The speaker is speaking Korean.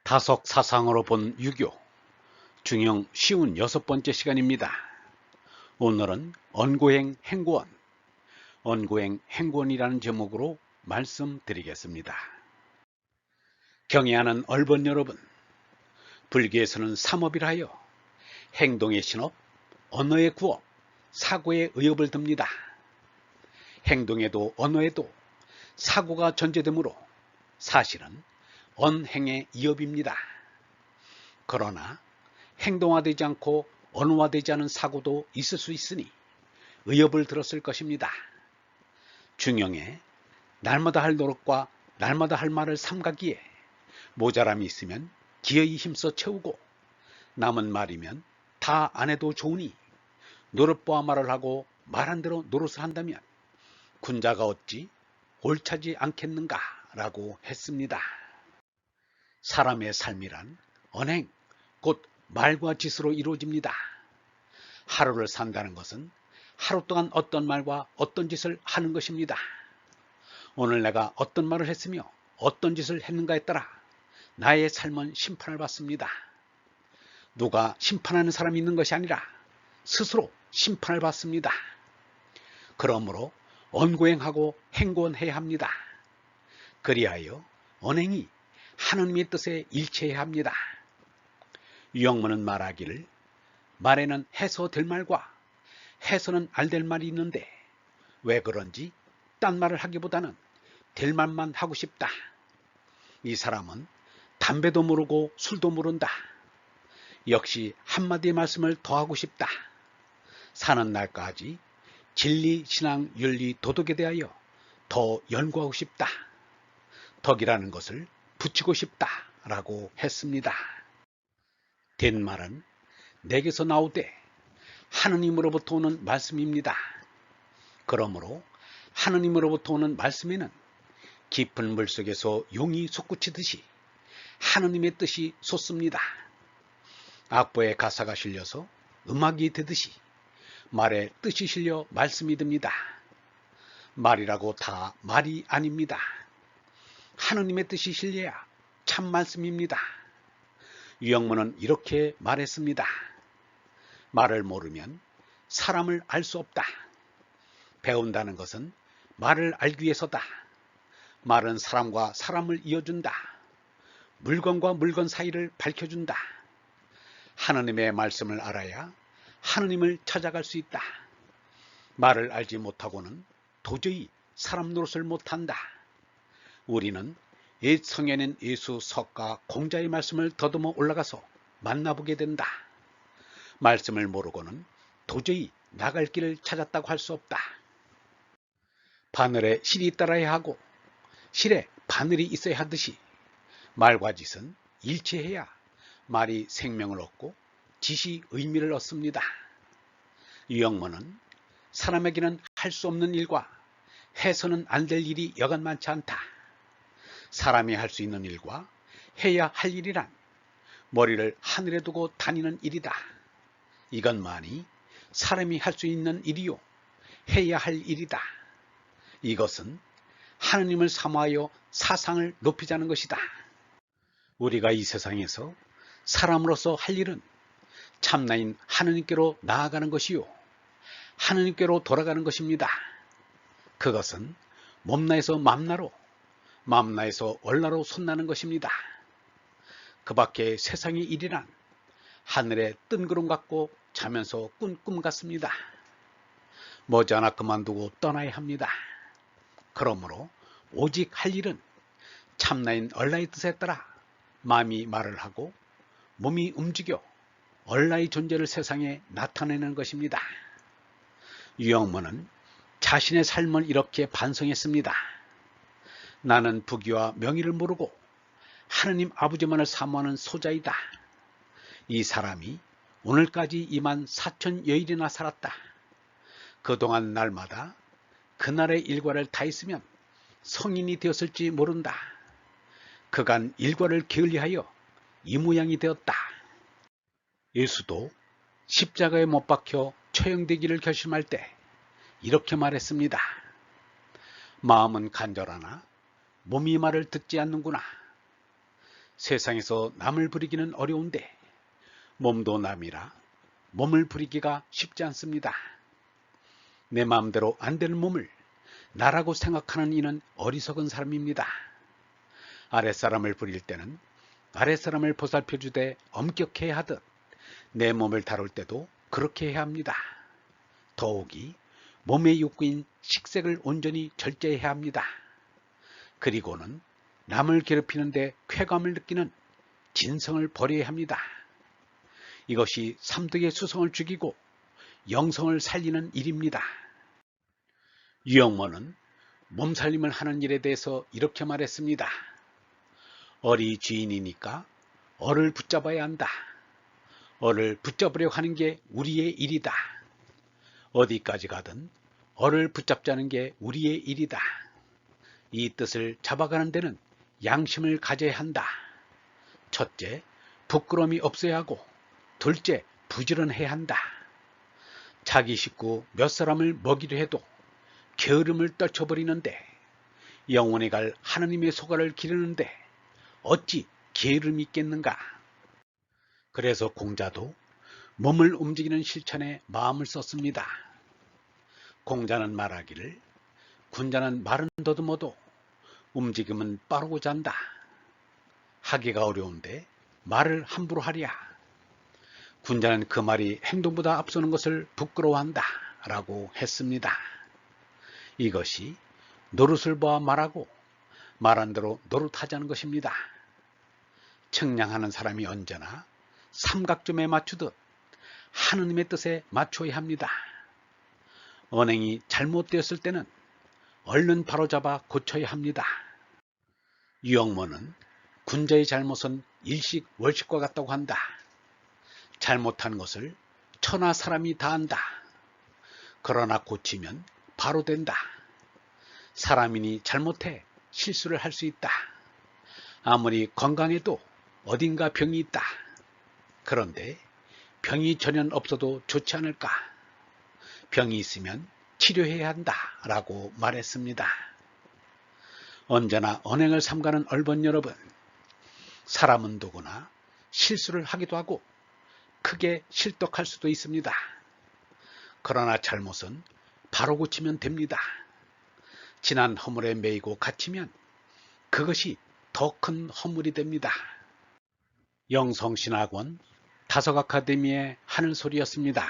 다속 사상으로 본 유교, 중형 쉬운 6번째 시간입니다. 오늘은 언고행 행구원, 언고행 행구원이라는 제목으로 말씀드리겠습니다. 경애하는 얼번 여러분, 불교에서는 삼업이라 하여 행동의 신업, 언어의 구업, 사고의 의업을 듭니다. 행동에도 언어에도 사고가 전제되므로 사실은 언행의 이업입니다. 그러나 행동화되지 않고 언어화되지 않은 사고도 있을 수 있으니 의업을 들었을 것입니다. 중형에 날마다 할 노력과 날마다 할 말을 삼가기에 모자람이 있으면 기어이 힘써 채우고 남은 말이면 다 안 해도 좋으니 노릇보아 말을 하고 말한 대로 노릇을 한다면 군자가 어찌 옳차지 않겠는가 라고 했습니다. 사람의 삶이란 언행, 곧 말과 짓으로 이루어집니다. 하루를 산다는 것은 하루 동안 어떤 말과 어떤 짓을 하는 것입니다. 오늘 내가 어떤 말을 했으며 어떤 짓을 했는가에 따라 나의 삶은 심판을 받습니다. 누가 심판하는 사람이 있는 것이 아니라 스스로 심판을 받습니다. 그러므로 언고행하고 행구원해야 합니다. 그리하여 언행이 하느님의 뜻에 일치해야 합니다. 유영문은 말하기를 말에는 해서 될 말과 해서는 안 될 말이 있는데 왜 그런지 딴 말을 하기보다는 될 말만 하고 싶다. 이 사람은 담배도 모르고 술도 모른다. 역시 한마디의 말씀을 더 하고 싶다. 사는 날까지 진리, 신앙, 윤리, 도덕에 대하여 더 연구하고 싶다. 덕이라는 것을 붙이고 싶다 라고 했습니다. 된 말은 내게서 나오되 하느님으로부터 오는 말씀입니다. 그러므로 하느님으로부터 오는 말씀에는 깊은 물속에서 용이 솟구치듯이 하느님의 뜻이 솟습니다. 악보에 가사가 실려서 음악이 되듯이 말에 뜻이 실려 말씀이 됩니다. 말이라고 다 말이 아닙니다. 하느님의 뜻이 실려야 참 말씀입니다. 유영문은 이렇게 말했습니다. 말을 모르면 사람을 알 수 없다. 배운다는 것은 말을 알기 위해서다. 말은 사람과 사람을 이어준다. 물건과 물건 사이를 밝혀준다. 하느님의 말씀을 알아야 하느님을 찾아갈 수 있다. 말을 알지 못하고는 도저히 사람 노릇을 못한다. 우리는 옛 성에는 예수, 석가, 공자의 말씀을 더듬어 올라가서 만나보게 된다. 말씀을 모르고는 도저히 나갈 길을 찾았다고 할 수 없다. 바늘에 실이 따라야 하고 실에 바늘이 있어야 하듯이 말과 짓은 일치해야 말이 생명을 얻고 짓이 의미를 얻습니다. 유영문은 사람에게는 할 수 없는 일과 해서는 안 될 일이 여간 많지 않다. 사람이 할 수 있는 일과 해야 할 일이란 머리를 하늘에 두고 다니는 일이다. 이것만이 사람이 할 수 있는 일이요 해야 할 일이다. 이것은 하느님을 사모하여 사상을 높이자는 것이다. 우리가 이 세상에서 사람으로서 할 일은 참나인 하느님께로 나아가는 것이요 하느님께로 돌아가는 것입니다. 그것은 몸나에서 맘나로, 맘나에서 월나로 손나는 것입니다. 그 밖에 세상의 일이란 하늘에 뜬 구름 같고 자면서 꾼 꿈 같습니다. 머지않아 그만두고 떠나야 합니다. 그러므로 오직 할 일은 참나인 얼라의 뜻에 따라 마음이 말을 하고 몸이 움직여 얼라의 존재를 세상에 나타내는 것입니다. 유영문은 자신의 삶을 이렇게 반성했습니다. 나는 부귀와 명예를 모르고 하느님 아버지만을 사모하는 소자이다. 이 사람이 오늘까지 24,000여일이나 살았다. 그동안 날마다 그날의 일과를 다 했으면 성인이 되었을지 모른다. 그간 일과를 게을리하여 이 모양이 되었다. 예수도 십자가에 못 박혀 처형되기를 결심할 때 이렇게 말했습니다. 마음은 간절하나 몸이 말을 듣지 않는구나. 세상에서 남을 부리기는 어려운데 몸도 남이라 몸을 부리기가 쉽지 않습니다. 내 마음대로 안 되는 몸을 나라고 생각하는 이는 어리석은 사람입니다. 아랫사람을 부릴 때는 아랫사람을 보살펴주되 엄격해야 하듯 내 몸을 다룰 때도 그렇게 해야 합니다. 더욱이 몸의 욕구인 식색을 온전히 절제해야 합니다. 그리고는 남을 괴롭히는데 쾌감을 느끼는 진성을 버려야 합니다. 이것이 삼덕의 수성을 죽이고 영성을 살리는 일입니다. 유영모는 몸살림을 하는 일에 대해서 이렇게 말했습니다. 어리 쥐인이니까 어를 붙잡아야 한다. 어를 붙잡으려고 하는 게 우리의 일이다. 어디까지 가든 어를 붙잡자는 게 우리의 일이다. 이 뜻을 잡아가는 데는 양심을 가져야 한다. 첫째, 부끄러움이 없어야 하고 둘째, 부지런해야 한다. 자기 식구 몇 사람을 먹이려 해도 게으름을 떨쳐버리는데 영원히 갈 하느님의 소가를 기르는데 어찌 게으름이 있겠는가. 그래서 공자도 몸을 움직이는 실천에 마음을 썼습니다. 공자는 말하기를 군자는 말은 더듬어도 움직임은 빠르고 잔다. 하기가 어려운데 말을 함부로 하랴. 군자는 그 말이 행동보다 앞서는 것을 부끄러워한다 라고 했습니다. 이것이 노릇을 보아 말하고 말한 대로 노릇하자는 것입니다. 측량하는 사람이 언제나 삼각점에 맞추듯 하느님의 뜻에 맞춰야 합니다. 언행이 잘못되었을 때는 얼른 바로잡아 고쳐야 합니다. 유영모는 군자의 잘못은 일식월식과 같다고 한다. 잘못한 것을 천하 사람이 다 안다. 그러나 고치면 바로 된다. 사람이니 잘못해 실수를 할 수 있다. 아무리 건강해도 어딘가 병이 있다. 그런데 병이 전혀 없어도 좋지 않을까? 병이 있으면 치료해야 한다 라고 말했습니다. 언제나 언행을 삼가는 얼번 여러분, 사람은 누구나 실수를 하기도 하고 크게 실덕할 수도 있습니다. 그러나 잘못은 바로 고치면 됩니다. 지난 허물에 매이고 갇히면 그것이 더 큰 허물이 됩니다. 영성신학원 다석아카데미의 하늘소리였습니다.